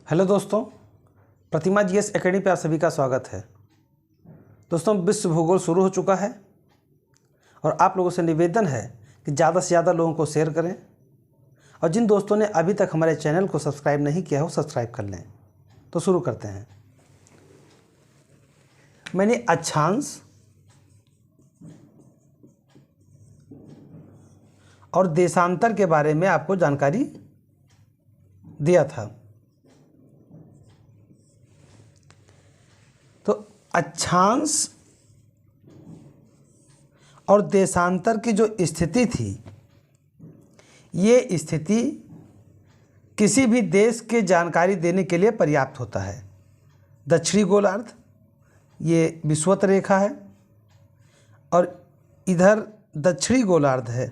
Hello दोस्तों, प्रतिमा GS academy पे आप सभी का स्वागत है। दोस्तों, विश्व भूगोल शुरू हो चुका है और आप लोगों से निवेदन है कि ज़्यादा से ज़्यादा लोगों को शेयर करें और जिन दोस्तों ने अभी तक हमारे चैनल को सब्सक्राइब नहीं किया हो सब्सक्राइब कर लें। तो शुरू करते हैं। मैंने अक्षांश और देशांतर के बारे में आपको जानकारी दिया था। तो अक्षांश और देशांतर की जो स्थिति थी, ये स्थिति किसी भी देश के जानकारी देने के लिए पर्याप्त होता है। दक्षिणी गोलार्ध ये विषुवत रेखा है और इधर दक्षिणी गोलार्ध है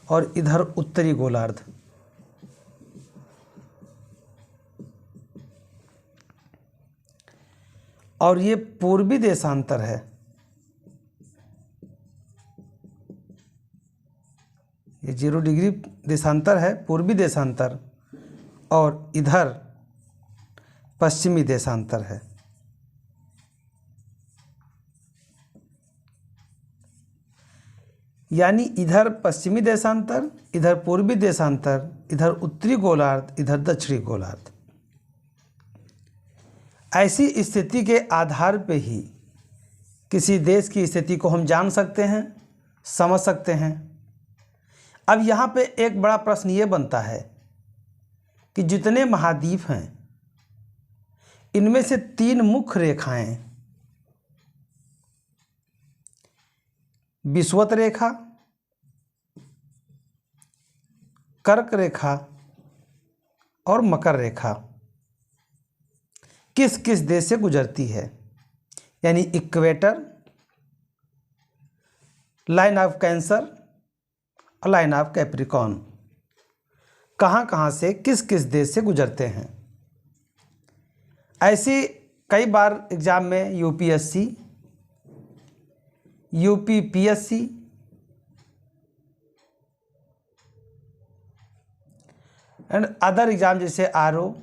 और इधर उत्तरी गोलार्ध। और ये पूर्वी देशांतर है। ये 0 डिग्री देशांतर है, पूर्वी देशांतर, और इधर पश्चिमी देशांतर है। यानी इधर पश्चिमी देशांतर, इधर पूर्वी देशांतर, इधर उत्तरी गोलार्ध, इधर दक्षिणी गोलार्ध। ऐसी स्थिति के आधार पे ही किसी देश की स्थिति को हम जान सकते हैं, समझ सकते हैं। अब यहाँ पे एक बड़ा प्रश्न ये बनता है कि जितने महाद्वीप हैं इनमें से 3 मुख्य रेखाएं, विषुवत रेखा, कर्क रेखा और मकर रेखा, किस किस देश से गुजरती है। यानी इक्वेटर, लाइन ऑफ कैंसर और लाइन ऑफ कैप्रिकॉर्न कहाँ कहाँ से किस किस देश से गुजरते हैं। ऐसी कई बार एग्जाम में UPSC, UPPSC and other exam जैसे RO,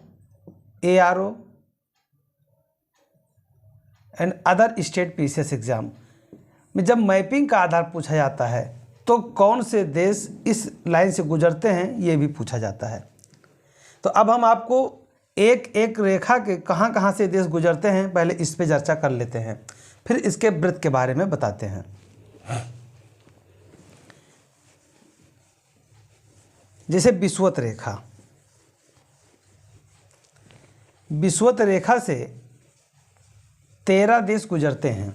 ARO and other state PCS exam में जब मैपिंग का आधार पूछा जाता है तो कौन से देश इस लाइन से गुजरते हैं ये भी पूछा जाता है। तो अब हम आपको एक एक रेखा के कहाँ कहाँ से देश गुजरते हैं पहले इस पे चर्चा कर लेते हैं, फिर इसके वृत्त के बारे में बताते हैं। जैसे विषुवत रेखा, विषुवत रेखा से 13 देश गुजरते हैं।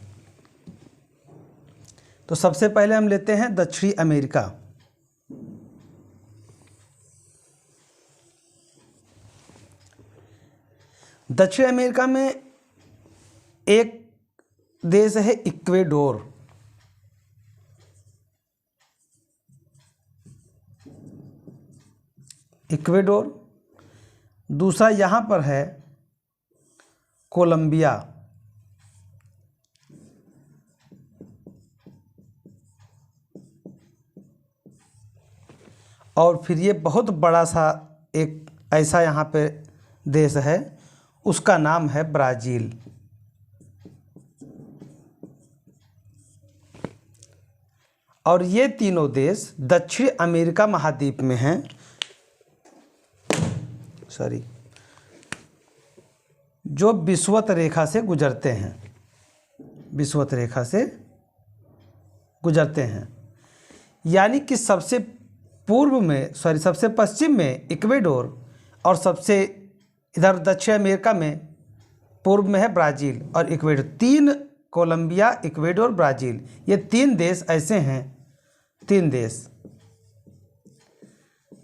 तो सबसे पहले हम लेते हैं दक्षिणी अमेरिका। दक्षिण अमेरिका में एक देश है इक्वेडोर। इक्वेडोर। दूसरा यहाँ पर है कोलंबिया। और फिर ये बहुत बड़ा सा एक ऐसा यहाँ पे देश है, उसका नाम है ब्राज़ील। और ये तीनों देश दक्षिण अमेरिका महाद्वीप में हैं। जो विषुवत रेखा से गुजरते हैं, विषुवत रेखा से गुजरते हैं। यानी कि सबसे पूर्व में सबसे पश्चिम में इक्वेडोर और सबसे इधर दक्षिण अमेरिका में पूर्व में है ब्राज़ील और इक्वेडोर। 3 कोलंबिया, इक्वेडोर, ब्राज़ील, ये 3 देश ऐसे हैं, 3 देश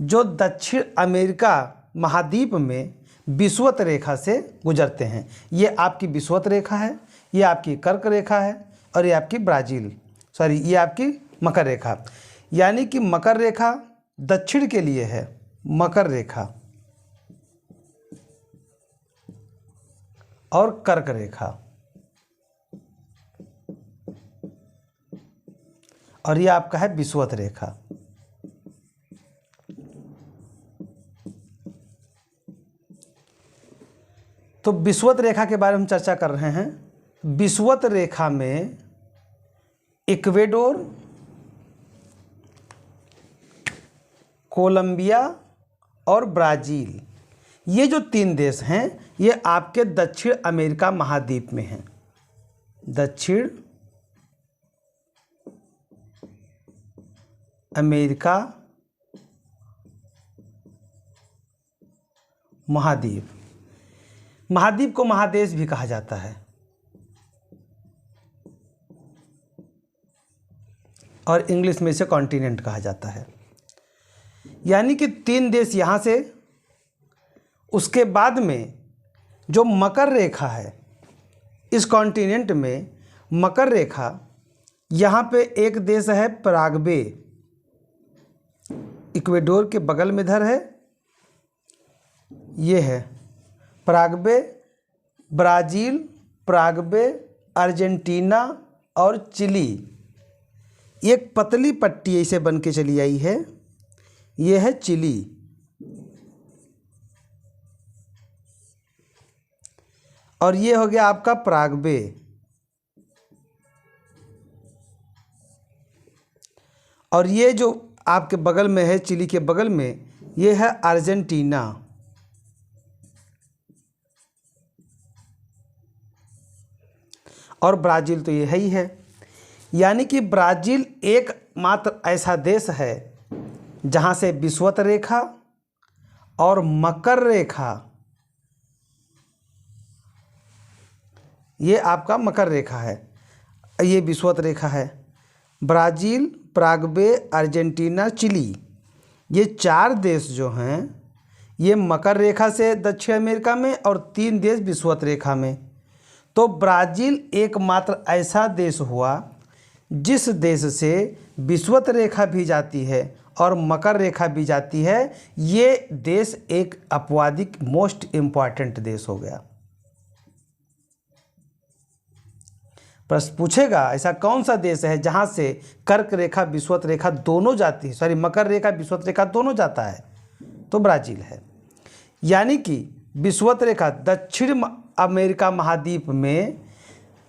जो दक्षिण अमेरिका महाद्वीप में विषुवत रेखा से गुजरते हैं। ये आपकी विषुवत रेखा है, ये आपकी कर्क रेखा है और ये आपकी ये आपकी मकर रेखा। यानी कि मकर रेखा दक्षिण के लिए है, मकर रेखा, और कर्क रेखा, और ये आपका है विषुवत रेखा। तो विषुवत रेखा के बारे में चर्चा कर रहे हैं। विषुवत रेखा में इक्वेडोर, कोलंबिया और ब्राज़ील, ये जो 3 देश हैं ये आपके दक्षिण अमेरिका महाद्वीप में हैं। दक्षिण अमेरिका महाद्वीप, महाद्वीप को महादेश भी कहा जाता है और इंग्लिश में इसे कॉन्टिनेंट कहा जाता है। यानी कि 3 देश यहाँ से, उसके बाद में जो मकर रेखा है, इस कॉन्टिनेंट में मकर रेखा, यहाँ पे एक देश है पराग्वे, इक्वेडोर के बगल में इधर है, ये है पराग्वे, ब्राज़ील, पराग्वे, अर्जेंटीना और चिली, एक पतली पट्टी ऐसे बन के चली आई है, ये है चिली। और ये हो गया आपका पराग्वे। और ये जो आपके बगल में है, चिली के बगल में, ये है अर्जेंटीना। और ब्राज़ील तो ये है ही है। यानी कि ब्राज़ील एकमात्र ऐसा देश है जहाँ से विषुवत रेखा और मकर रेखा, ये आपका मकर रेखा है, ये विषुवत रेखा है। ब्राज़ील, पराग्वे, अर्जेंटीना, चिली, ये 4 देश जो हैं ये मकर रेखा से दक्षिण अमेरिका में और 3 देश विषुवत रेखा में। तो ब्राज़ील एकमात्र ऐसा देश हुआ जिस देश से विषुवत रेखा भी जाती है और मकर रेखा भी जाती है। ये देश एक अपवादिक मोस्ट इम्पॉर्टेंट देश हो गया। प्रश्न पूछेगा ऐसा कौन सा देश है जहाँ से कर्क रेखा विषुवत रेखा दोनों जाती है, सॉरी मकर रेखा विषुवत रेखा दोनों जाता है, तो ब्राज़ील है। यानी कि विषुवत रेखा दक्षिण अमेरिका महाद्वीप में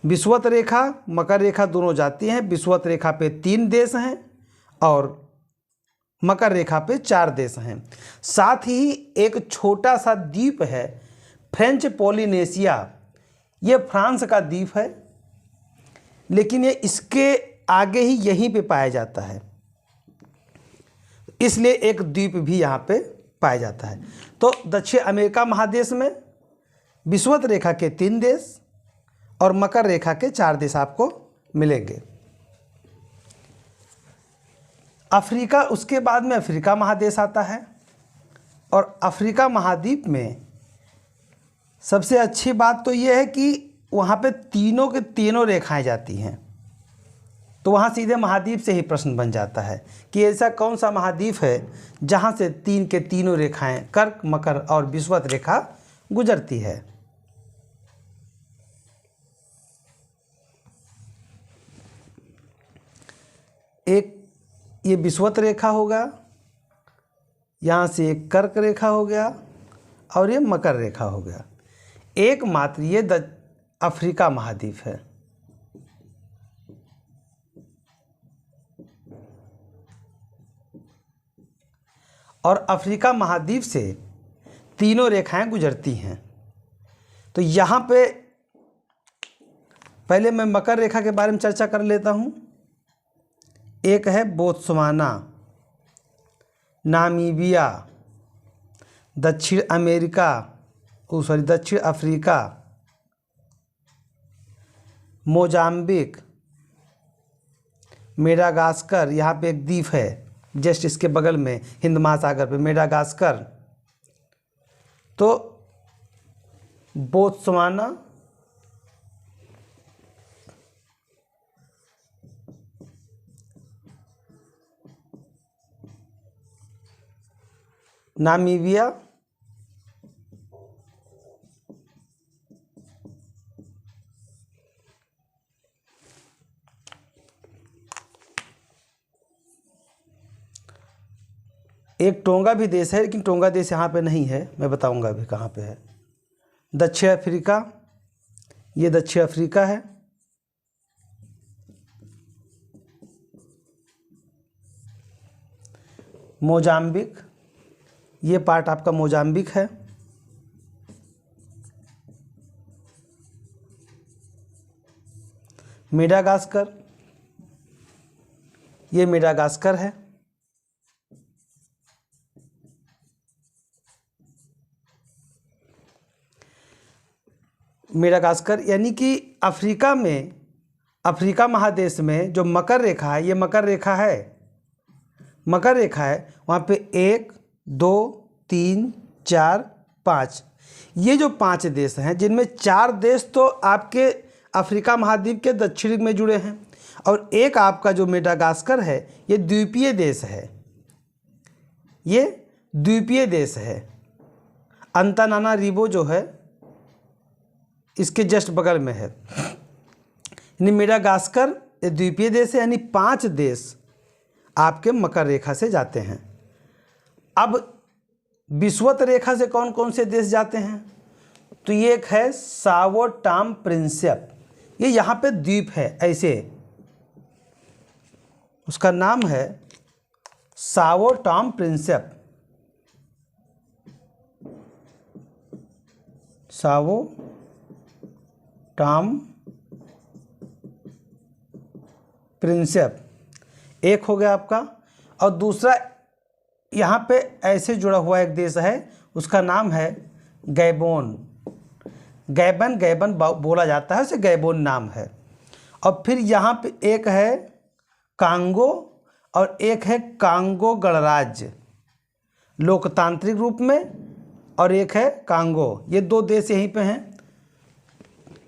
विषुवत रेखा मकर रेखा दोनों जाती हैं। विषुवत रेखा पे 3 देश हैं और मकर रेखा पे 4 देश हैं। साथ ही एक छोटा सा द्वीप है फ्रेंच पोलिनेशिया, ये फ्रांस का द्वीप है, लेकिन ये इसके आगे ही यहीं पे पाया जाता है, इसलिए एक द्वीप भी यहाँ पे पाया जाता है। तो दक्षिण अमेरिका महादेश में विषुवत रेखा के 3 देश और मकर रेखा के 4 देश आपको मिलेंगे। अफ्रीका, उसके बाद में अफ्रीका महादेश आता है और अफ्रीका महाद्वीप में सबसे अच्छी बात तो ये है कि वहाँ पे तीनों के तीनों रेखाएं जाती हैं। तो वहाँ सीधे महाद्वीप से ही प्रश्न बन जाता है कि ऐसा कौन सा महाद्वीप है जहाँ से 3 के तीनों रेखाएं कर्क, मकर और विषुवत रेखा गुजरती है। एक ये विषुवत रेखा होगा, यहाँ से एक कर्क रेखा हो गया और ये मकर रेखा हो गया। एकमात्र ये अफ्रीका महाद्वीप है। और अफ्रीका महाद्वीप से तीनों रेखाएं गुजरती हैं। तो यहाँ पे पहले मैं मकर रेखा के बारे में चर्चा कर लेता हूँ। एक है बोत्सवाना, नामीबिया, दक्षिण अफ्रीका, मोजाम्बिक, मेडागास्कर, यहाँ पे एक द्वीप है जस्ट इसके बगल में हिंद महासागर पे, मेडागास्कर। तो बोत्सवाना, नामीबिया, एक टोंगा भी देश है, लेकिन टोंगा देश यहाँ पे नहीं है, मैं बताऊंगा अभी कहाँ पे है। दक्षिण अफ्रीका, ये दक्षिण अफ्रीका है। मोजाम्बिक, ये पार्ट आपका मोजाम्बिक है। मेडागास्कर, ये मेडागास्कर है। मेडागास्कर यानी कि अफ्रीका में, अफ्रीका महादेश में जो मकर रेखा है, ये मकर रेखा है, मकर रेखा है, वहाँ पे 1 2 3 4 5, ये जो 5 देश हैं, जिनमें 4 देश तो आपके अफ्रीका महाद्वीप के दक्षिण में जुड़े हैं और एक आपका जो मेडागास्कर है ये द्वीपीय देश है, ये द्वीपीय देश है। अंतानानारिवो जो है इसके जस्ट बगल में है। यानी मेडागास्कर ये द्वीपीय देश है, यानी 5 देश आपके मकर रेखा से जाते हैं। अब विषुवत रेखा से कौन कौन से देश जाते हैं? तो ये एक है सावो टॉम प्रिंसेप, ये यहाँ पे द्वीप है ऐसे, उसका नाम है सावो टॉम प्रिंसेप, सावो टॉम प्रिंसेप एक हो गया आपका। और दूसरा यहाँ पे ऐसे जुड़ा हुआ एक देश है, उसका नाम है गैबोन, गैबन, गैबन बोला जाता है, उसे गैबोन नाम है। और फिर यहाँ पे एक है कांगो और एक है कांगो गणराज्य लोकतांत्रिक रूप में, और एक है कांगो, ये 2 देश यहीं पे हैं।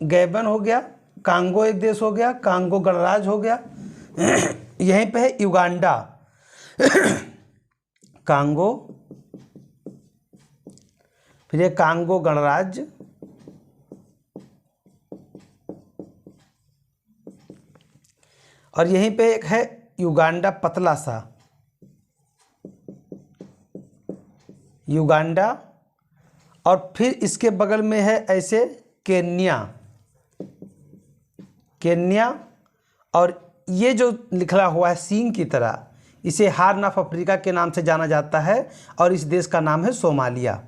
गैबन हो गया, कांगो एक देश हो गया, कांगो गणराज्य हो गया। यहीं पे है युगांडा, कांगो, फिर ये कांगो गणराज्य, और यहीं पे एक है युगांडा पतला सा, युगांडा। और फिर इसके बगल में है ऐसे केन्या, केन्या। और ये जो लिखा हुआ है सींग की तरह, इसे हार्न ऑफ अफ्रीका के नाम से जाना जाता है और इस देश का नाम है सोमालिया,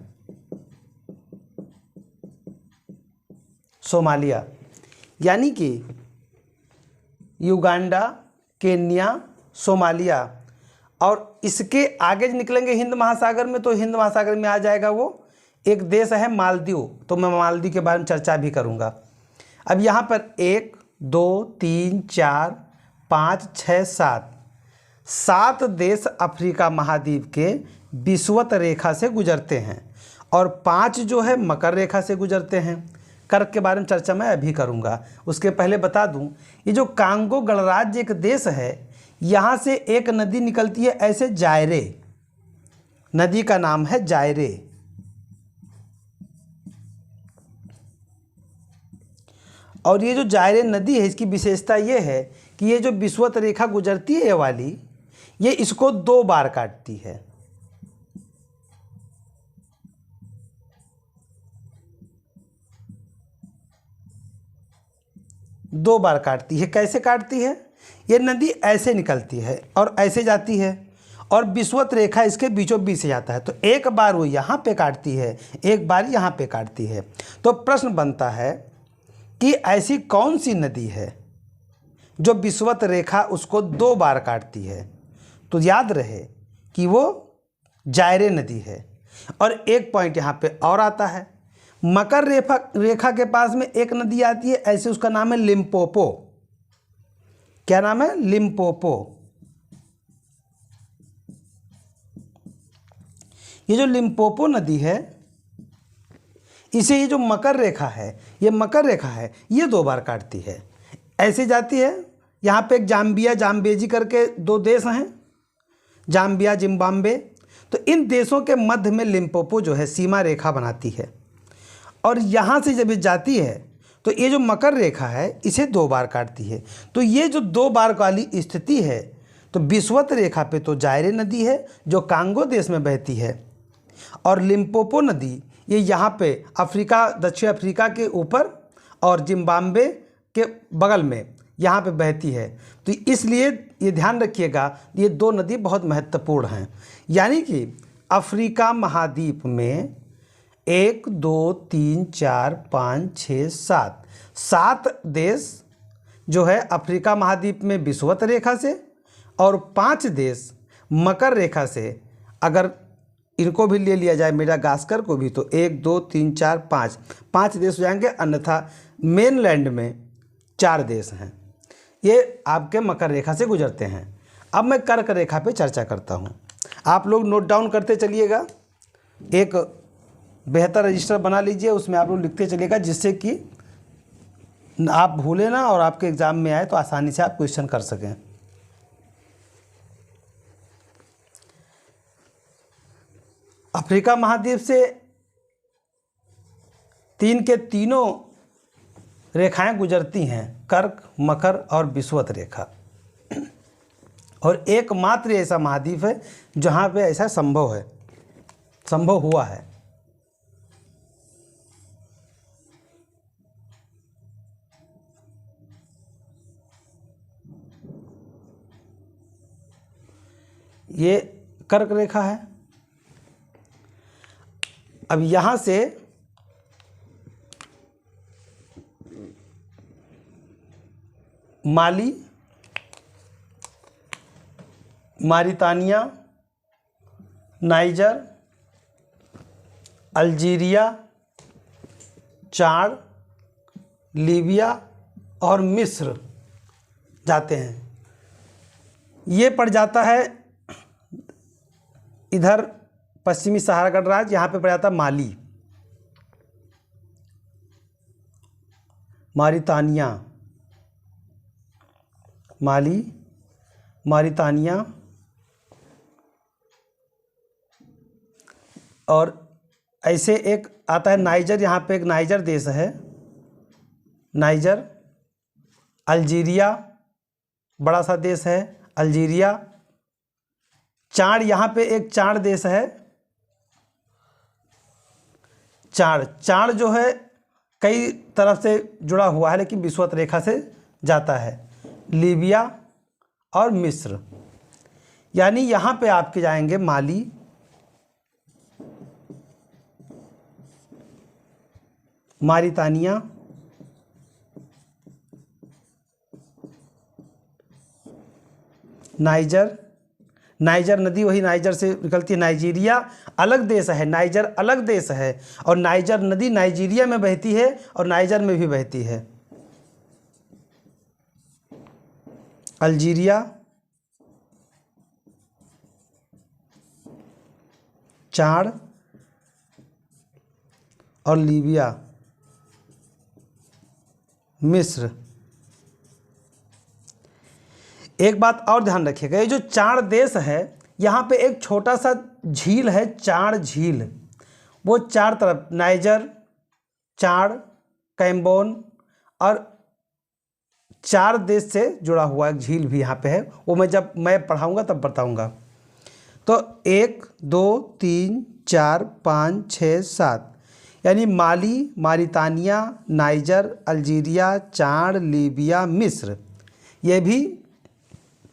सोमालिया। यानी कि युगांडा, केन्या, सोमालिया, और इसके आगे निकलेंगे हिंद महासागर में, तो हिंद महासागर में आ जाएगा वो एक देश है मालदीव, तो मैं मालदीव के बारे में चर्चा भी करूँगा। अब यहाँ पर 1 2 3 4 5 6 7 देश अफ्रीका महाद्वीप के विषुवत रेखा से गुजरते हैं और 5 जो है मकर रेखा से गुजरते हैं। कर्क के बारे में चर्चा मैं अभी करूंगा। उसके पहले बता दूं, ये जो कांगो गणराज्य एक देश है, यहाँ से एक नदी निकलती है ऐसे जायरे, नदी का नाम है जायरे। और ये जो जायरे नदी है, इसकी विशेषता ये है कि ये जो विषुवत रेखा गुजरती है ये वाली, ये इसको 2 बार काटती है। दो बार काटती है। कैसे काटती है? ये नदी ऐसे निकलती है और ऐसे जाती है और विषुवत रेखा इसके बीचों बीच से जाता है, तो एक बार वो यहाँ पे काटती है, एक बार यहाँ पे काटती है। तो प्रश्न बनता है कि ऐसी कौन सी नदी है जो विषुवत रेखा उसको 2 बार काटती है? तो याद रहे कि वो जायरे नदी है। और एक पॉइंट यहाँ पे और आता है, मकर रेखा के पास में एक नदी आती है ऐसे, उसका नाम है लिम्पोपो। क्या नाम है? लिम्पोपो। ये जो लिम्पोपो नदी है, इसे ये जो मकर रेखा है, ये मकर रेखा है, ये 2 बार काटती है, ऐसे जाती है। यहाँ पे एक जाम्बिया जाम्बेजी करके 2 देश हैं, जाम्बिया जिम्बाब्वे। तो इन देशों के मध्य में लिम्पोपो जो है सीमा रेखा बनाती है और यहाँ से जब ये जाती है तो ये जो मकर रेखा है इसे 2 बार काटती है। तो ये जो 2 बार वाली स्थिति है, तो विषुवत रेखा पे तो जायरे नदी है जो कांगो देश में बहती है, और लिम्पोपो नदी ये यहाँ पे अफ्रीका, दक्षिण अफ्रीका के ऊपर और जिम्बाब्वे के बगल में यहाँ पे बहती है। तो इसलिए ये ध्यान रखिएगा, ये दो नदी बहुत महत्वपूर्ण हैं। यानी कि अफ्रीका महाद्वीप में 1 2 3 4 5 6 7 देश जो है अफ्रीका महाद्वीप में विषुवत रेखा से, और 5 देश मकर रेखा से। अगर इनको भी ले लिया जाए, मेडागास्कर को भी, तो 1 2 3 4 5 देश हो जाएंगे। अन्यथा मेनलैंड में 4 देश हैं, ये आपके मकर रेखा से गुजरते हैं। अब मैं कर्क रेखा पे चर्चा करता हूँ। आप लोग नोट डाउन करते चलिएगा, एक बेहतर रजिस्टर बना लीजिए, उसमें आप लोग लिखते चलिएगा, जिससे कि आप भूलें ना और आपके एग्ज़ाम में आए तो आसानी से आप क्वेश्चन कर सकें। अफ्रीका महाद्वीप से 3 के तीनों रेखाएं गुजरती हैं, कर्क, मकर और विषुवत रेखा। और एकमात्र ऐसा महाद्वीप है जहाँ पे ऐसा संभव हुआ है। ये कर्क रेखा है। अब यहाँ से माली, मारितानिया, नाइजर, अल्जीरिया, चाड, लीबिया और मिस्र जाते हैं। ये पड़ जाता है इधर पश्चिमी सहारा गणराज्य, यहाँ पे पड़ जाता है माली, मारितानिया, माली, मारितानिया और ऐसे एक आता है नाइजर। यहाँ पे एक नाइजर देश है, नाइजर, अल्जीरिया बड़ा सा देश है, अल्जीरिया, चाड, यहाँ पे एक चाड देश है, चाड जो है कई तरफ से जुड़ा हुआ है लेकिन विषुवत रेखा से जाता है, लीबिया और मिस्र। यानी यहाँ पे आपके जाएंगे माली, मारितानिया, नाइजर नदी वही नाइजर से निकलती है। नाइजीरिया अलग देश है, नाइजर अलग देश है, और नाइजर नदी नाइजीरिया में बहती है और नाइजर में भी बहती है। अल्जीरिया, चाड और लीबिया, मिस्र। एक बात और ध्यान रखिएगा, ये जो चाड देश है यहाँ पे एक छोटा सा झील है, चाड झील, वो 4 तरफ नाइजर, चाड, कैम्बोन और 4 देश से जुड़ा हुआ एक झील भी यहाँ पे है। वो जब मैं पढ़ाऊँगा तब बताऊँगा। तो 1 2 3 4 5 6 7 यानी माली, मारितानिया, नाइजर, अल्जीरिया, चाड, लीबिया, मिस्र, ये भी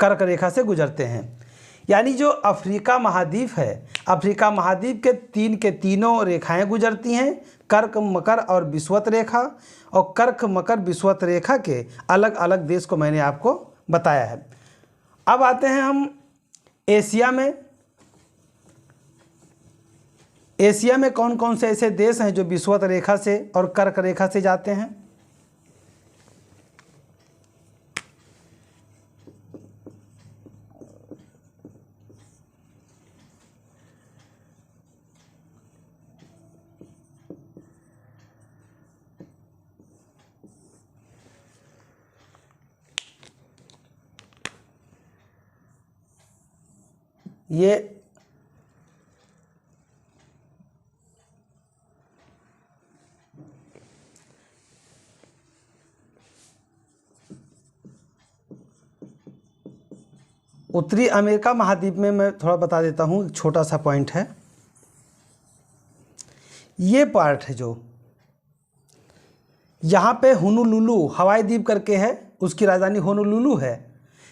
कर्क रेखा से गुजरते हैं। यानी जो अफ्रीका महाद्वीप है, अफ्रीका महाद्वीप के 3 के तीनों रेखाएं गुजरती हैं, कर्क, मकर और विषुवत रेखा। और कर्क, मकर, विषुवत रेखा के अलग अलग देश को मैंने आपको बताया है। अब आते हैं हम एशिया में। एशिया में कौन कौन से ऐसे देश हैं जो विषुवत रेखा से और कर्क रेखा से जाते हैं? ये उत्तरी अमेरिका महाद्वीप में मैं थोड़ा बता देता हूँ, एक छोटा सा पॉइंट है। ये पार्ट है जो यहाँ पे होनोलुलु हवाई द्वीप करके है, उसकी राजधानी होनोलुलु है।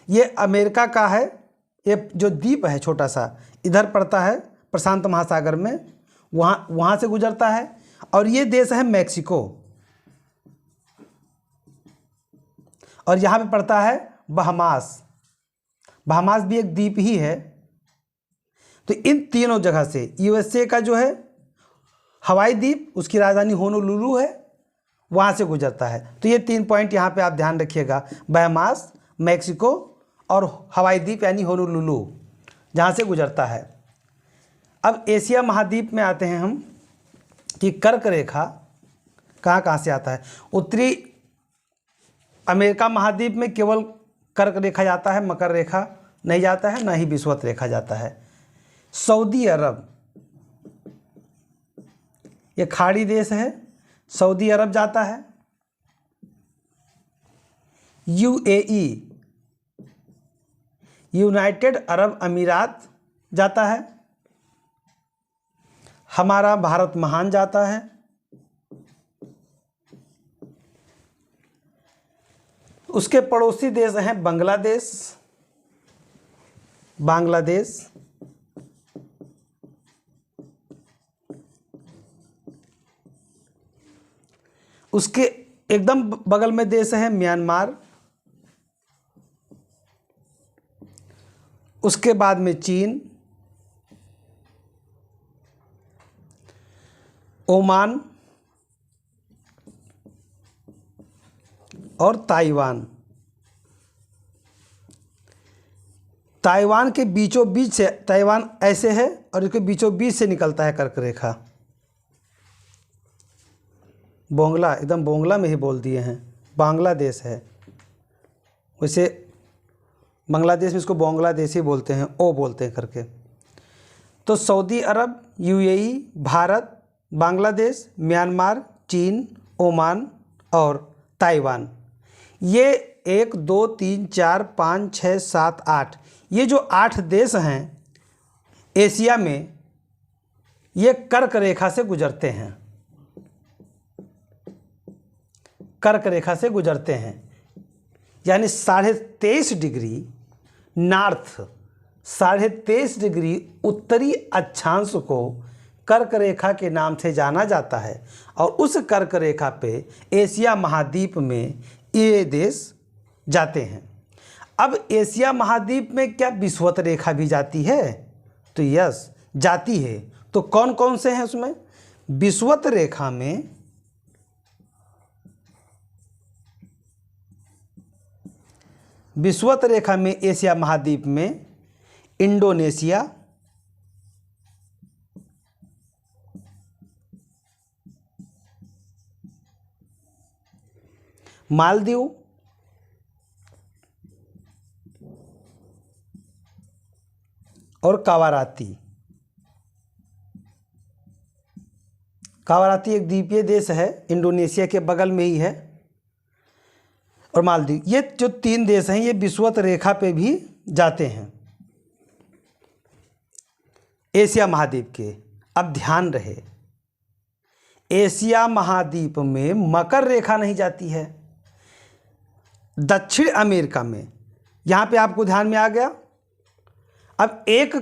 ये अमेरिका का है, ये जो द्वीप है छोटा सा इधर पड़ता है प्रशांत महासागर में, वहाँ से गुजरता है। और ये देश है मैक्सिको, और यहाँ पे पड़ता है बहामास। बहामास भी एक द्वीप ही है। तो इन तीनों जगह से यूएसए का जो है हवाई द्वीप, उसकी राजधानी होनोलुलु है, वहाँ से गुजरता है। तो ये 3 पॉइंट यहाँ पे आप ध्यान रखिएगा, बहामास, मैक्सिको और हवाई द्वीप यानी होनोलुलु, जहाँ से गुजरता है। अब एशिया महाद्वीप में आते हैं हम कि कर्क रेखा कहाँ से आता है। उत्तरी अमेरिका महाद्वीप में केवल कर्क रेखा जाता है, मकर रेखा नहीं जाता है, ना ही विषुवत रेखा जाता है। सऊदी अरब, ये खाड़ी देश है, सऊदी अरब जाता है। यूएई, यूनाइटेड अरब अमीरात जाता है। हमारा भारत महान जाता है। उसके पड़ोसी देश हैं बांग्लादेश, उसके एकदम बगल में देश है म्यांमार, उसके बाद में चीन, ओमान और ताइवान। ताइवान के बीचों बीच से, ताइवान ऐसे है और इसके बीचों बीच से निकलता है कर्क रेखा। बोंगला, एकदम बोंगला में ही बोल दिए हैं, बांग्लादेश है। वैसे बांग्लादेश में इसको बांग्लादेश ही बोलते हैं, ओ बोलते हैं करके। तो सऊदी अरब, यूएई, भारत, बांग्लादेश, म्यांमार, चीन, ओमान और ताइवान, ये 1 2 3 4 5 6 7 8, ये जो 8 देश हैं एशिया में, ये कर्क रेखा से गुजरते हैं, कर्क रेखा से गुजरते हैं। यानी 23.5 डिग्री नॉर्थ, 23.5 डिग्री उत्तरी अक्षांश को कर्क रेखा के नाम से जाना जाता है। और उस कर्क रेखा पे एशिया महाद्वीप में ये देश जाते हैं। अब एशिया महाद्वीप में क्या विषुवत रेखा भी जाती है? तो यस, जाती है। तो कौन कौन से हैं उसमें? विषुवत रेखा में एशिया महाद्वीप में इंडोनेशिया, मालदीव, और कावाराती। कावाराती एक द्वीपीय देश है, इंडोनेशिया के बगल में ही है। और मालदीव, ये जो 3 देश हैं ये विषुवत रेखा पे भी जाते हैं एशिया महाद्वीप के। अब ध्यान रहे, एशिया महाद्वीप में मकर रेखा नहीं जाती है। दक्षिण अमेरिका में, यहाँ पे आपको ध्यान में आ गया। अब एक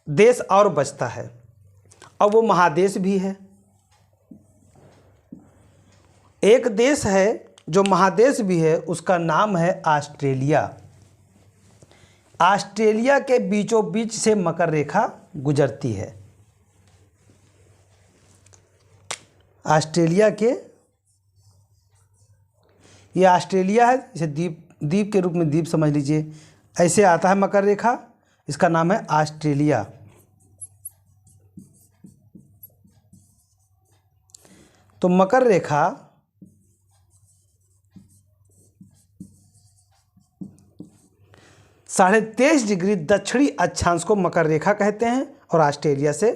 देश और बचता है और वो महादेश भी है। एक देश है जो महादेश भी है, उसका नाम है ऑस्ट्रेलिया। ऑस्ट्रेलिया के बीचों बीच से मकर रेखा गुजरती है। ऑस्ट्रेलिया के, ये ऑस्ट्रेलिया है, इसे द्वीप के रूप में द्वीप समझ लीजिए। ऐसे आता है मकर रेखा, इसका नाम है ऑस्ट्रेलिया। तो मकर रेखा साढ़े 23 डिग्री दक्षिणी अक्षांश को मकर रेखा कहते हैं और ऑस्ट्रेलिया से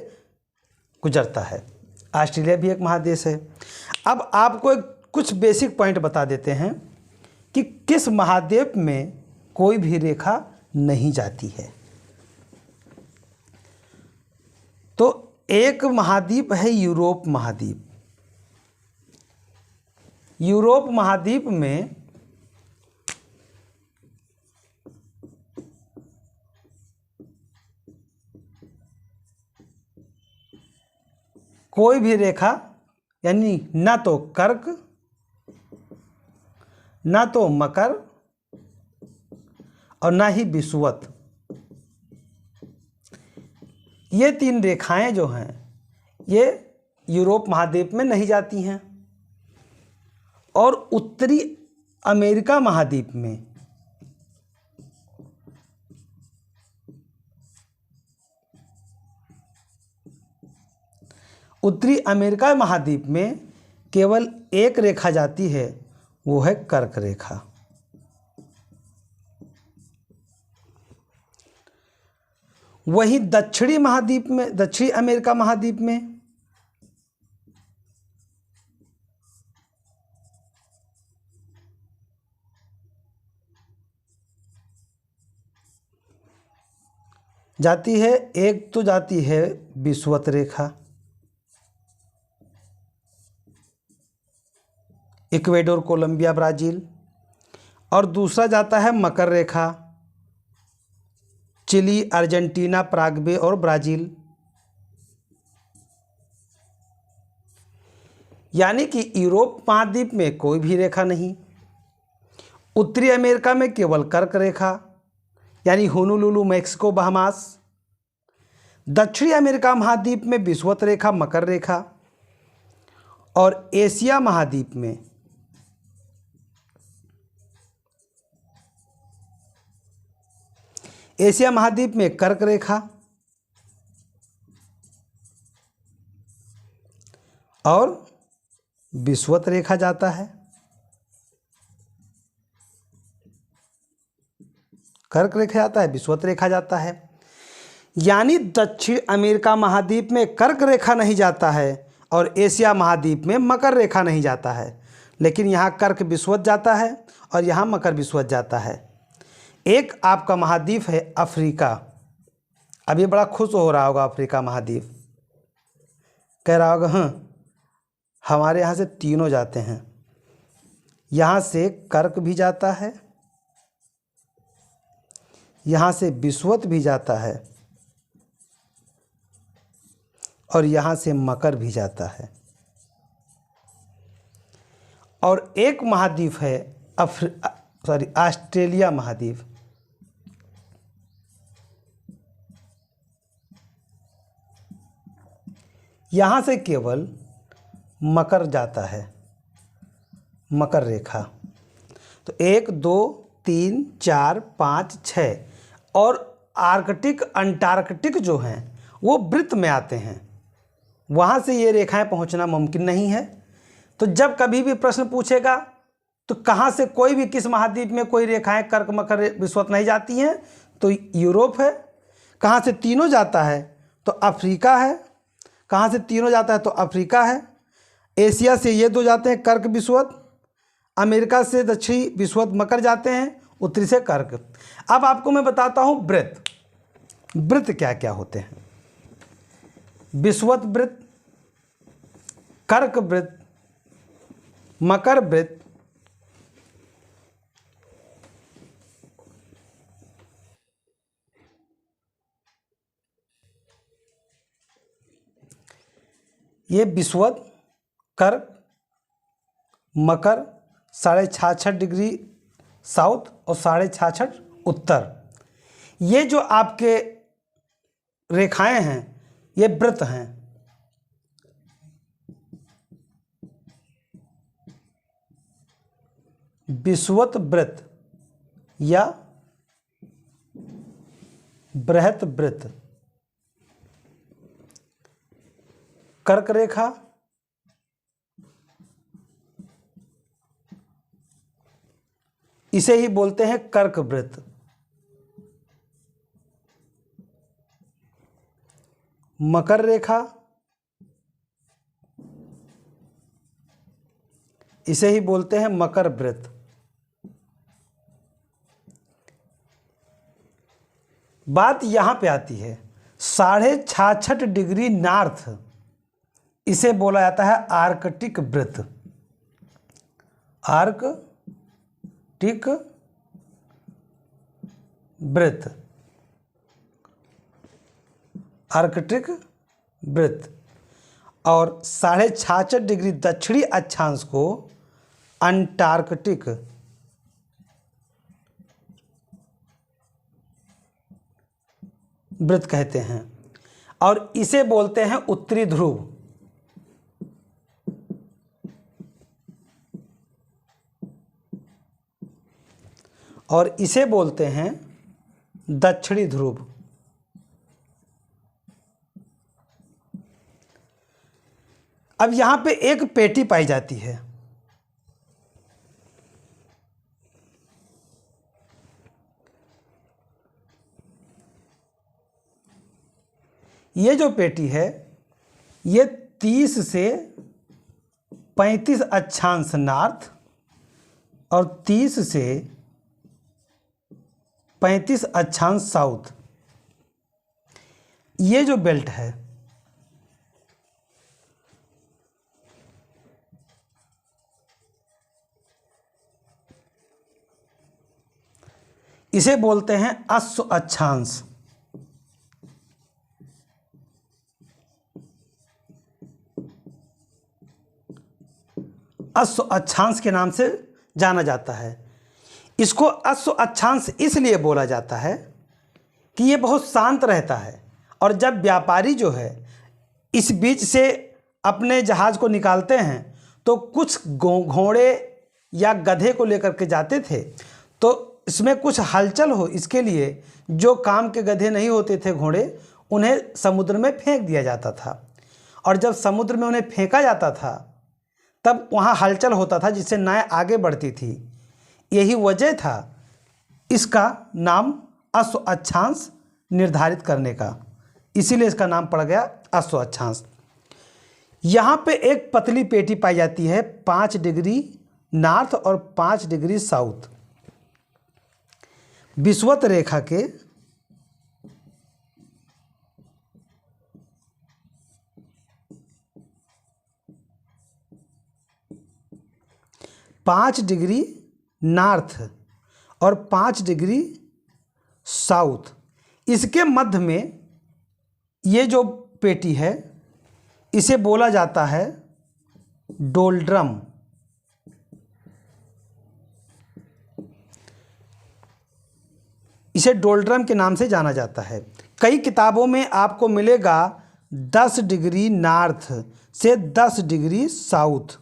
गुजरता है। ऑस्ट्रेलिया भी एक महादेश है। अब आपको कुछ बेसिक पॉइंट बता देते हैं कि किस महाद्वीप में कोई भी रेखा नहीं जाती है। तो एक महाद्वीप है यूरोप महाद्वीप। यूरोप महाद्वीप में कोई भी रेखा, यानी ना तो कर्क, ना तो मकर और ना ही विषुवत, ये तीन रेखाएं जो हैं ये यूरोप महाद्वीप में नहीं जाती हैं। और उत्तरी अमेरिका महाद्वीप में केवल एक रेखा जाती है, वो है कर्क रेखा। वहीं दक्षिणी अमेरिका महाद्वीप में जाती है, एक तो जाती है विषुवत रेखा, इक्वेडोर, कोलंबिया, ब्राज़ील, और दूसरा जाता है मकर रेखा, चिली, अर्जेंटीना, पराग्वे और ब्राज़ील। यानी कि यूरोप महाद्वीप में कोई भी रेखा नहीं, उत्तरी अमेरिका में केवल कर्क रेखा यानी होनोलुलु, मैक्सिको, बहामास, दक्षिणी अमेरिका महाद्वीप में विषुवत रेखा, मकर रेखा, और एशिया महाद्वीप में कर्क रेखा और विषुवत रेखा जाता है। कर्क रेखा जाता है, विषुवत रेखा जाता है। यानी दक्षिण अमेरिका महाद्वीप में कर्क रेखा नहीं जाता है और एशिया महाद्वीप में मकर रेखा नहीं जाता है, लेकिन यहाँ कर्क विषुवत जाता है और यहाँ मकर विषुवत जाता है। एक आपका महाद्वीप है अफ्रीका। अब ये बड़ा खुश हो रहा होगा, अफ्रीका महाद्वीप कह रहा होगा हाँ हमारे यहाँ से तीनों जाते हैं, यहाँ से कर्क भी जाता है, यहाँ से विषुवत भी जाता है और यहाँ से मकर भी जाता है। और एक महाद्वीप है ऑस्ट्रेलिया महाद्वीप। यहाँ से केवल मकर जाता है, मकर रेखा। तो 1 2 3 4 5 6 और आर्कटिक, अंटार्कटिक जो हैं वो वृत्त में आते हैं, वहाँ से ये रेखाएं पहुँचना मुमकिन नहीं है। तो जब कभी भी प्रश्न पूछेगा तो कहाँ से कोई भी किस महाद्वीप में कोई रेखाएं कर्क, मकर, विषुवत नहीं जाती हैं, तो यूरोप है। कहाँ से तीनों जाता है तो अफ्रीका है। कहाँ से तीनों जाता है तो अफ्रीका है। एशिया से ये दो जाते हैं कर्क, विषुवत। अमेरिका से दक्षिणी विषुवत, मकर जाते हैं। उत्तरी से कर्क। अब आपको मैं बताता हूँ वृत्त। वृत्त क्या क्या होते हैं? विषुवत वृत्त, कर्क वृत्त, मकर वृत्त, ये विषुवत, कर्क, मकर 66.5 डिग्री साउथ और 66.5 उत्तर, ये जो आपके रेखाएं हैं ये वृत्त हैं। विषुवत वृत्त या बृहत वृत्त, कर्क रेखा, इसे ही बोलते हैं कर्क वृत्त। मकर रेखा, इसे ही बोलते हैं मकर वृत्त। बात यहां पे आती है, 66.5 नॉर्थ, इसे बोला जाता है आर्कटिक वृत्त। आर्कटिक वृत्त, आर्कटिक वृत्त। और 66.5 डिग्री दक्षिणी अक्षांश को अंटार्कटिक वृत्त कहते हैं, और इसे बोलते हैं उत्तरी ध्रुव। और इसे बोलते हैं दक्षिणी ध्रुव। अब यहाँ पे एक पेटी पाई जाती है। ये जो पेटी है ये 30 से 35 अक्षांश नॉर्थ और 30 से 35 अक्षांश साउथ, ये जो बेल्ट है इसे बोलते हैं अश्व अक्षांश। अश्व अक्षांश के नाम से जाना जाता है। इसको अश्व अक्षांश इसलिए बोला जाता है कि ये बहुत शांत रहता है, और जब व्यापारी जो है इस बीच से अपने जहाज़ को निकालते हैं तो कुछ घोड़े या गधे को लेकर के जाते थे, तो इसमें कुछ हलचल हो इसके लिए जो काम के गधे नहीं होते थे घोड़े, उन्हें समुद्र में फेंक दिया जाता था। और जब समुद्र में उन्हें फेंका जाता था तब वहाँ हलचल होता था जिससे नाव आगे बढ़ती थी। यही वजह था इसका नाम अश्व अक्षांश निर्धारित करने का, इसीलिए इसका नाम पड़ गया अश्व अक्षांश। यहाँ पे एक पतली पेटी पाई जाती है 5 डिग्री नॉर्थ और 5 डिग्री साउथ। विषुवत रेखा के पाँच डिग्री नॉर्थ और 5 डिग्री साउथ, इसके मध्य में ये जो पेटी है इसे बोला जाता है डोल्ड्रम। इसे डोल्ड्रम के नाम से जाना जाता है। कई किताबों में आपको मिलेगा 10 डिग्री नॉर्थ से 10 डिग्री साउथ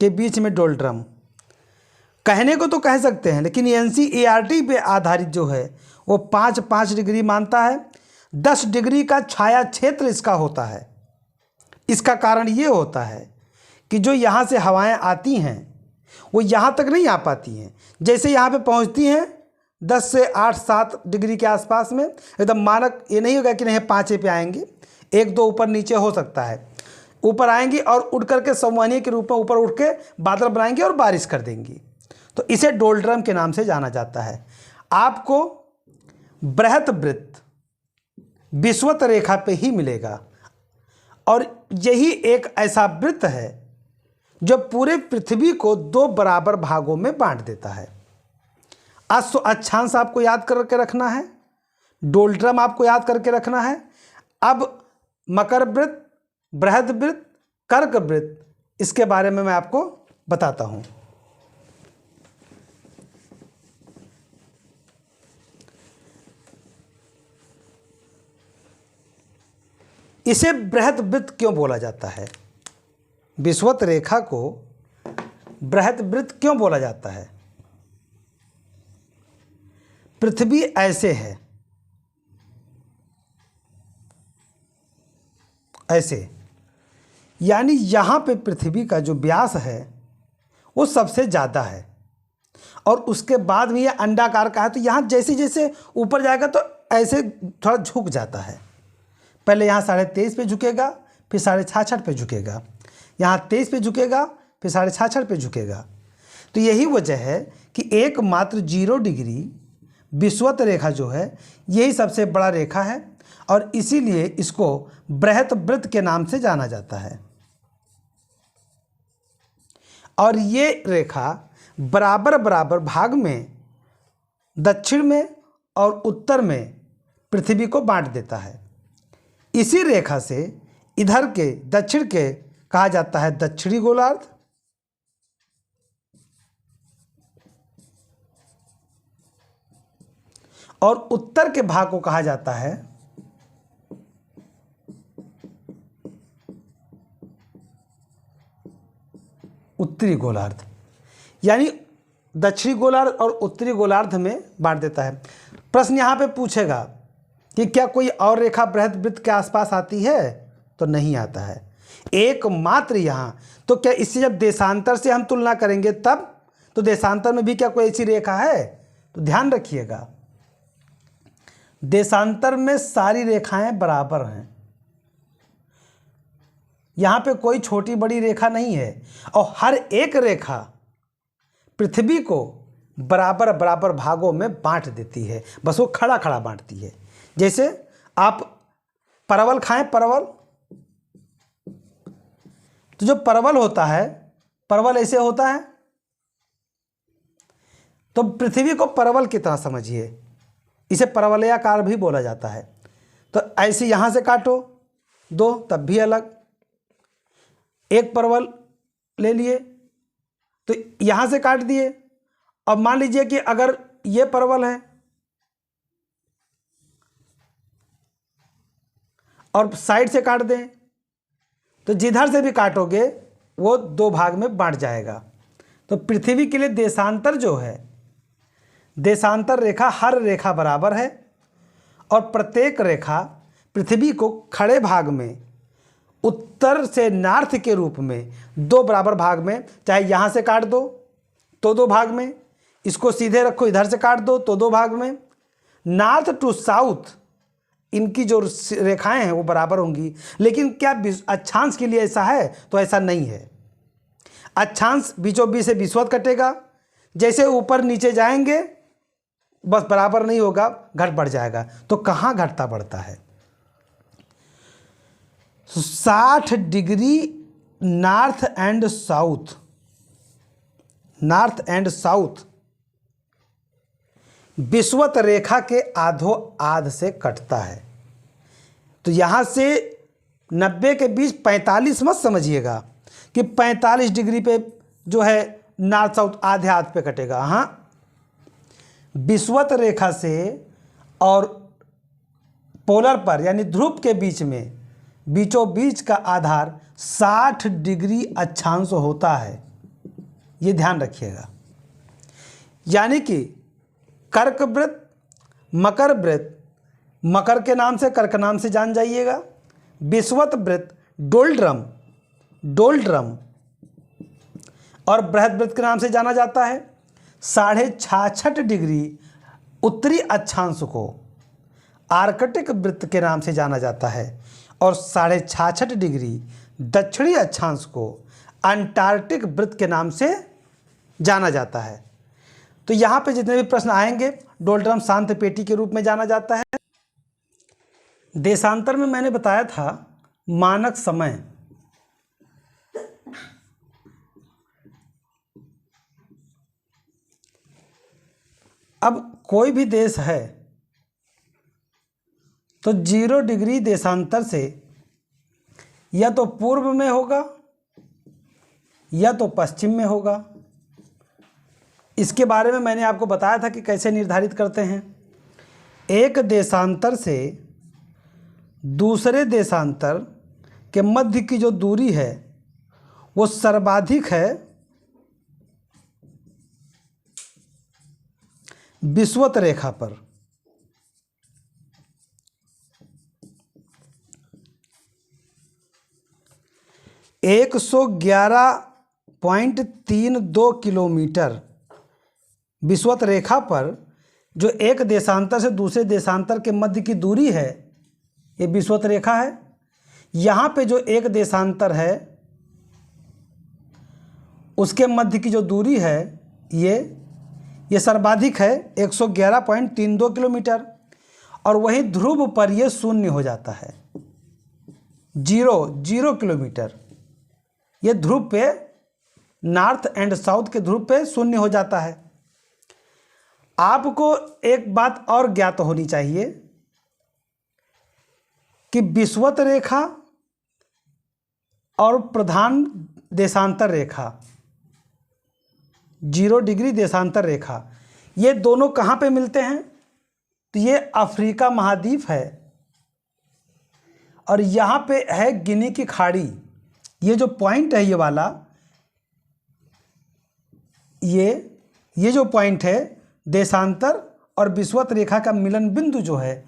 के बीच में डोल्ड्रम। कहने को तो कह सकते हैं, लेकिन NCERT पे आधारित जो है वो 5-5 डिग्री मानता है। 10 डिग्री का छाया क्षेत्र इसका होता है। इसका कारण ये होता है कि जो यहाँ से हवाएं आती हैं वो यहाँ तक नहीं आ पाती हैं। जैसे यहाँ पे पहुँचती हैं 10 से 8-7 डिग्री के आसपास में, एकदम मानक ये नहीं होगा कि नहीं 5 पे आएंगे, 1-2 ऊपर नीचे हो सकता है। ऊपर आएंगी और उड़ करके संवहनीय के रूप में ऊपर उठ के बादल बनाएंगी और बारिश कर देंगी। तो इसे डोल्ड्रम के नाम से जाना जाता है। आपको बृहत वृत्त विषुवत रेखा पे ही मिलेगा, और यही एक ऐसा वृत्त है जो पूरे पृथ्वी को 2 बराबर भागों में बांट देता है। अश्व अक्षांश आपको याद करके रखना है, डोल्ड्रम आपको याद करके रखना है। अब मकर वृत्त, बृहद वृत्त, कर्क वृत्त, इसके बारे में मैं आपको बताता हूँ। इसे बृहद वृत्त क्यों बोला जाता है? विषुवत रेखा को बृहद वृत्त क्यों बोला जाता है? पृथ्वी ऐसे है, ऐसे, यानी यहाँ पे पृथ्वी का जो व्यास है वो सबसे ज़्यादा है, और उसके बाद में ये अंडाकार का है। तो यहाँ जैसे जैसे ऊपर जाएगा तो ऐसे थोड़ा झुक जाता है। पहले यहाँ 23.5 पे झुकेगा, फिर 66.5 पे झुकेगा, यहाँ 23 पे झुकेगा, फिर 66.5 पे झुकेगा। तो यही वजह है कि एकमात्र 0 डिग्री विषुवत रेखा जो है यही सबसे बड़ा रेखा है, और इसीलिए इसको बृहत वृत्त के नाम से जाना जाता है। और ये रेखा बराबर बराबर भाग में दक्षिण में और उत्तर में पृथ्वी को बांट देता है। इसी रेखा से इधर के दक्षिण के कहा जाता है दक्षिणी गोलार्ध, और उत्तर के भाग को कहा जाता है उत्तरी गोलार्ध। यानी दक्षिणी गोलार्ध और उत्तरी गोलार्ध में बांट देता है। प्रश्न यहाँ पे पूछेगा कि क्या कोई और रेखा बृहद वृत्त के आसपास आती है, तो नहीं आता है, एकमात्र यहाँ। तो क्या इससे जब देशांतर से हम तुलना करेंगे तब, तो देशांतर में भी क्या कोई ऐसी रेखा है, तो ध्यान रखिएगा देशांतर में सारी रेखाएं बराबर हैं। यहाँ पे कोई छोटी बड़ी रेखा नहीं है, और हर एक रेखा पृथ्वी को बराबर बराबर भागों में बांट देती है, बस वो खड़ा खड़ा बांटती है। जैसे आप परवल खाएं, परवल, तो जो परवल होता है, परवल ऐसे होता है, तो पृथ्वी को परवल की तरह समझिए, इसे परवलयाकार भी बोला जाता है। तो ऐसे यहाँ से काटो दो, तब भी अलग। एक परवल ले लिए तो यहाँ से काट दिए। अब मान लीजिए कि अगर ये परवल है और साइड से काट दें, तो जिधर से भी काटोगे वो दो भाग में बांट जाएगा। तो पृथ्वी के लिए देशांतर जो है, देशांतर रेखा, हर रेखा बराबर है, और प्रत्येक रेखा पृथ्वी को खड़े भाग में उत्तर से नॉर्थ के रूप में दो बराबर भाग में, चाहे यहाँ से काट दो तो दो भाग में, इसको सीधे रखो इधर से काट दो तो दो भाग में, नॉर्थ टू साउथ इनकी जो रेखाएं हैं वो बराबर होंगी। लेकिन क्या अक्षांश के लिए ऐसा है, तो ऐसा नहीं है। अक्षांश बीचों बीच से विषुवत कटेगा, जैसे ऊपर नीचे जाएंगे बस बराबर नहीं होगा, घट बढ़ जाएगा। तो कहाँ घटता बढ़ता है, 60 degree north and south, north and south विषुवत रेखा के आधो आध से कटता है। तो यहाँ से 90 के बीच 45 मत समझिएगा कि 45 डिग्री पे जो है नॉर्थ साउथ आधे आध पे कटेगा। हाँ, विषुवत रेखा से और पोलर पर यानी ध्रुव के बीच में बीचों बीच का आधार 60 डिग्री अक्षांश होता है, ये ध्यान रखिएगा। यानी कि कर्क वृत्त, मकर वृत्त, मकर के नाम से कर्क नाम से जान जाइएगा। विषुवत वृत्त डोल्ड्रम, डोल्ड्रम और बृहद वृत्त के नाम से जाना जाता है। 66.5 डिग्री उत्तरी अक्षांश को आर्कटिक वृत्त के नाम से जाना जाता है, और 66.5 डिग्री दक्षिणी अक्षांश को अंटार्कटिक वृत्त के नाम से जाना जाता है। तो यहाँ पे जितने भी प्रश्न आएंगे, डोल्ड्रम शांत पेटी के रूप में जाना जाता है। देशांतर में मैंने बताया था मानक समय, अब कोई भी देश है तो 0 डिग्री देशांतर से या तो पूर्व में होगा या तो पश्चिम में होगा। इसके बारे में मैंने आपको बताया था कि कैसे निर्धारित करते हैं। एक देशांतर से दूसरे देशांतर के मध्य की जो दूरी है वो सर्वाधिक है विषुवत रेखा पर। एक 111.32 किलोमीटर विषुवत रेखा पर जो एक देशांतर से दूसरे देशांतर के मध्य की दूरी है, ये विषुवत रेखा है। यहाँ पे जो एक देशांतर है उसके मध्य की जो दूरी है ये सर्वाधिक है 111.32 किलोमीटर। और वहीं ध्रुव पर यह शून्य हो जाता है, 0 किलोमीटर। ये ध्रुव पे, नॉर्थ एंड साउथ के ध्रुव पे शून्य हो जाता है। आपको एक बात और ज्ञात होनी चाहिए कि विषुवत रेखा और प्रधान देशांतर रेखा, 0 डिग्री देशांतर रेखा, ये दोनों कहाँ पे मिलते हैं? तो ये अफ्रीका महाद्वीप है और यहाँ पे है गिनी की खाड़ी। ये जो पॉइंट है, ये वाला, ये जो पॉइंट है, देशांतर और विषुवत रेखा का मिलन बिंदु जो है,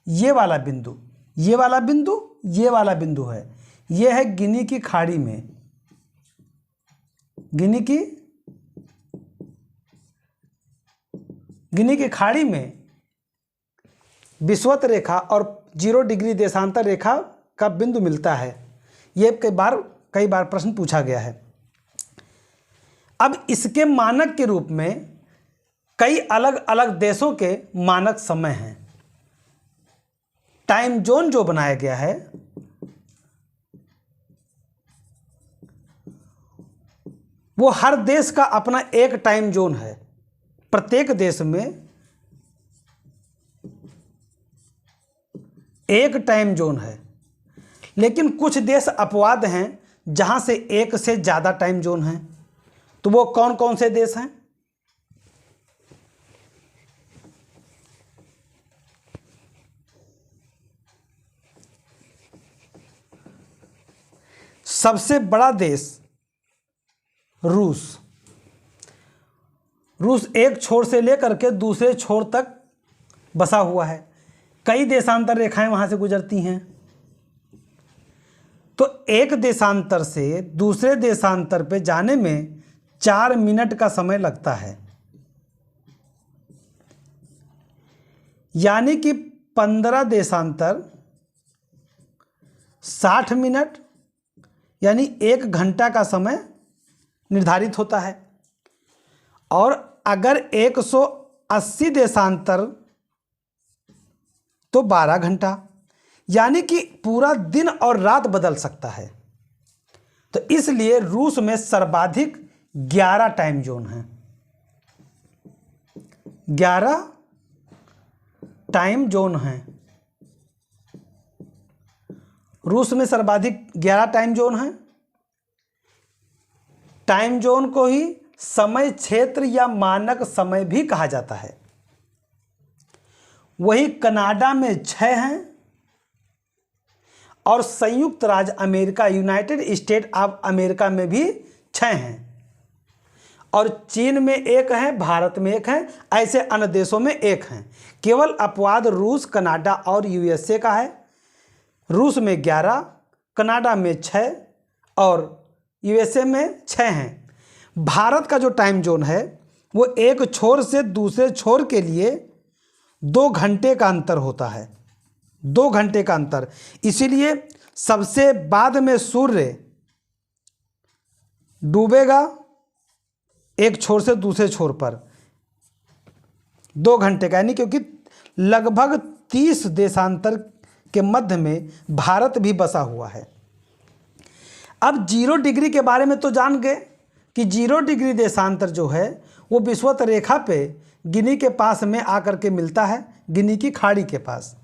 ये वाला बिंदु, ये वाला बिंदु, ये वाला बिंदु है, ये है गिनी की खाड़ी में। गिनी की खाड़ी में विषुवत रेखा और 0 डिग्री देशांतर रेखा का बिंदु मिलता है। ये कई बार प्रश्न पूछा गया है। अब इसके मानक के रूप में कई अलग अलग देशों के मानक समय हैं। टाइम जोन जो बनाया गया है, वो हर देश का अपना एक टाइम जोन है। प्रत्येक देश में एक टाइम जोन है, लेकिन कुछ देश अपवाद हैं जहां से एक से ज़्यादा टाइम जोन हैं। तो वो कौन कौन से देश हैं? सबसे बड़ा देश रूस एक छोर से लेकर के दूसरे छोर तक बसा हुआ है। कई देशांतर रेखाएं वहां से गुजरती हैं। तो एक देशांतर से दूसरे देशांतर पे जाने में 4 मिनट का समय लगता है, यानी कि 15 देशांतर 60 मिनट, यानी 1 घंटा का समय निर्धारित होता है। और अगर 180 देशांतर तो 12 घंटा, यानी कि पूरा दिन और रात बदल सकता है। तो इसलिए रूस में सर्वाधिक 11 टाइम जोन हैं। 11 टाइम जोन हैं। रूस में सर्वाधिक 11 टाइम जोन हैं। टाइम जोन को ही समय क्षेत्र या मानक समय भी कहा जाता है। वही कनाडा में 6 हैं और संयुक्त राज्य America, United state of America में भी 6 हैं, और चीन में 1 है, भारत में 1 है, ऐसे अन्य देशों में 1 हैं। केवल अपवाद रूस, कनाडा और यूएसए का है। रूस में 11, कनाडा में 6 और यूएसए में 6 हैं। भारत का जो टाइम जोन है वो एक छोर से दूसरे छोर के लिए 2 घंटे का अंतर होता है, 2 घंटे का अंतर। इसीलिए सबसे बाद में सूर्य डूबेगा एक छोर से दूसरे छोर पर 2 घंटे का, यानी क्योंकि लगभग 30 देशांतर के मध्य में भारत भी बसा हुआ है। अब 0 डिग्री के बारे में तो जान गए कि 0 डिग्री देशांतर जो है वो विषुवत रेखा पे गिनी के पास में आकर के मिलता है, गिनी की खाड़ी के पास।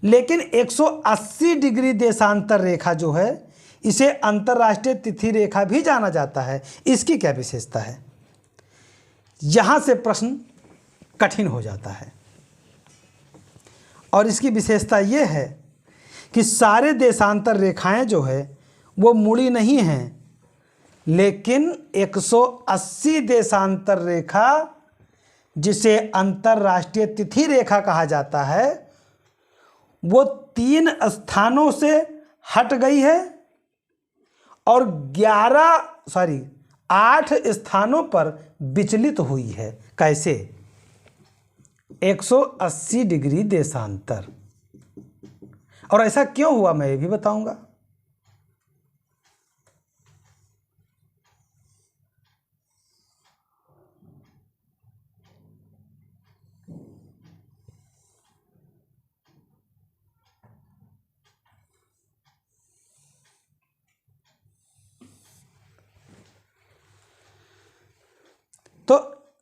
लेकिन 180 डिग्री देशांतर रेखा जो है, इसे अंतर्राष्ट्रीय तिथि रेखा भी जाना जाता है। इसकी क्या विशेषता है? यहां से प्रश्न कठिन हो जाता है। और इसकी विशेषता यह है कि सारे देशांतर रेखाएं जो है वो मुड़ी नहीं हैं, लेकिन 180 देशांतर रेखा, जिसे अंतर्राष्ट्रीय तिथि रेखा कहा जाता है, वो 3 स्थानों से हट गई है और 8 स्थानों पर विचलित हुई है। कैसे? 180 डिग्री देशांतर। और ऐसा क्यों हुआ मैं ये भी बताऊंगा।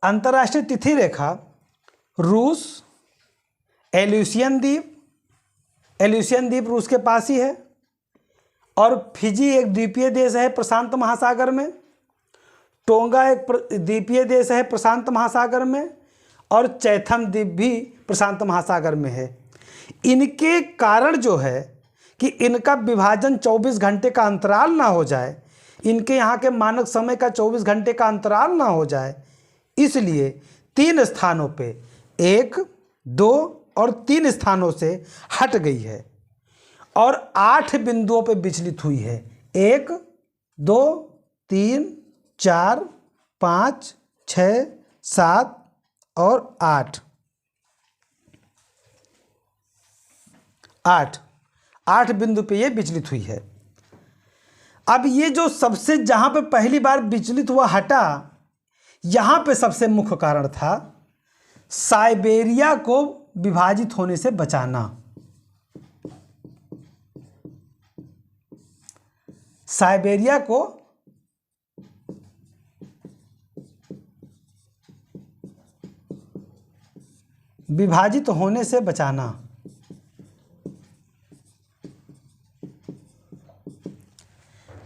अंतर्राष्ट्रीय तिथि रेखा रूस, एल्यूसियन द्वीप रूस के पास ही है, और फिजी एक द्वीपीय देश है प्रशांत महासागर में, टोंगा एक द्वीपीय देश है प्रशांत महासागर में, और चैथम द्वीप भी प्रशांत महासागर में है। इनके कारण जो है कि इनका विभाजन 24 घंटे का अंतराल ना हो जाए, इनके यहाँ के मानक समय का 24 घंटे का अंतराल ना हो जाए, इसलिए 3 स्थानों पे 1, 2 और 3 स्थानों से हट गई है और 8 बिंदुओं पे विचलित हुई है। 1, 2, 3, 4, 5, 6, 7 और 8 बिंदु पे ये विचलित हुई है। अब ये जो सबसे जहां पे पहली बार विचलित हुआ हटा, यहां पे सबसे मुख्य कारण था साइबेरिया को विभाजित होने से बचाना। साइबेरिया को विभाजित होने से बचाना।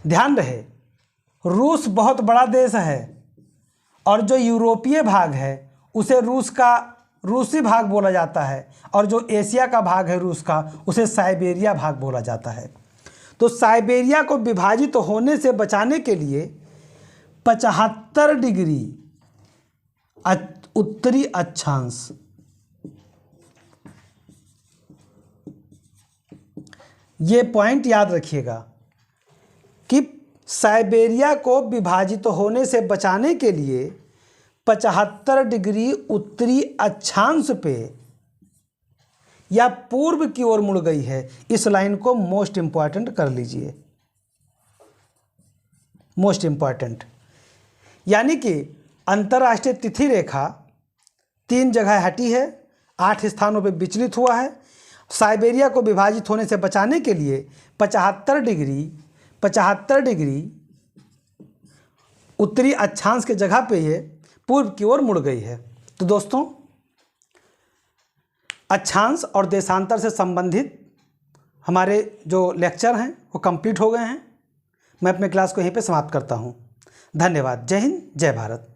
ध्यान रहे, रूस बहुत बड़ा देश है और जो यूरोपीय भाग है उसे रूसी भाग बोला जाता है, और जो एशिया का भाग है रूस का, उसे साइबेरिया भाग बोला जाता है। तो साइबेरिया को विभाजित होने से बचाने के लिए 75 डिग्री उत्तरी अक्षांश, ये पॉइंट याद रखिएगा कि साइबेरिया को विभाजित होने से बचाने के लिए 75 डिग्री उत्तरी अक्षांश पे या पूर्व की ओर मुड़ गई है। इस लाइन को मोस्ट इंपॉर्टेंट कर लीजिए, मोस्ट इंपॉर्टेंट। यानी कि अंतर्राष्ट्रीय तिथि रेखा 3 जगह हटी है, 8 स्थानों पे विचलित हुआ है। साइबेरिया को विभाजित होने से बचाने के लिए 75 डिग्री उत्तरी अक्षांश के जगह पे ये पूर्व की ओर मुड़ गई है। तो दोस्तों, अक्षांश और देशांतर से संबंधित हमारे जो लेक्चर हैं वो कंप्लीट हो गए हैं। मैं अपने क्लास को यहीं पे समाप्त करता हूँ। धन्यवाद। जय हिंद, जय भारत।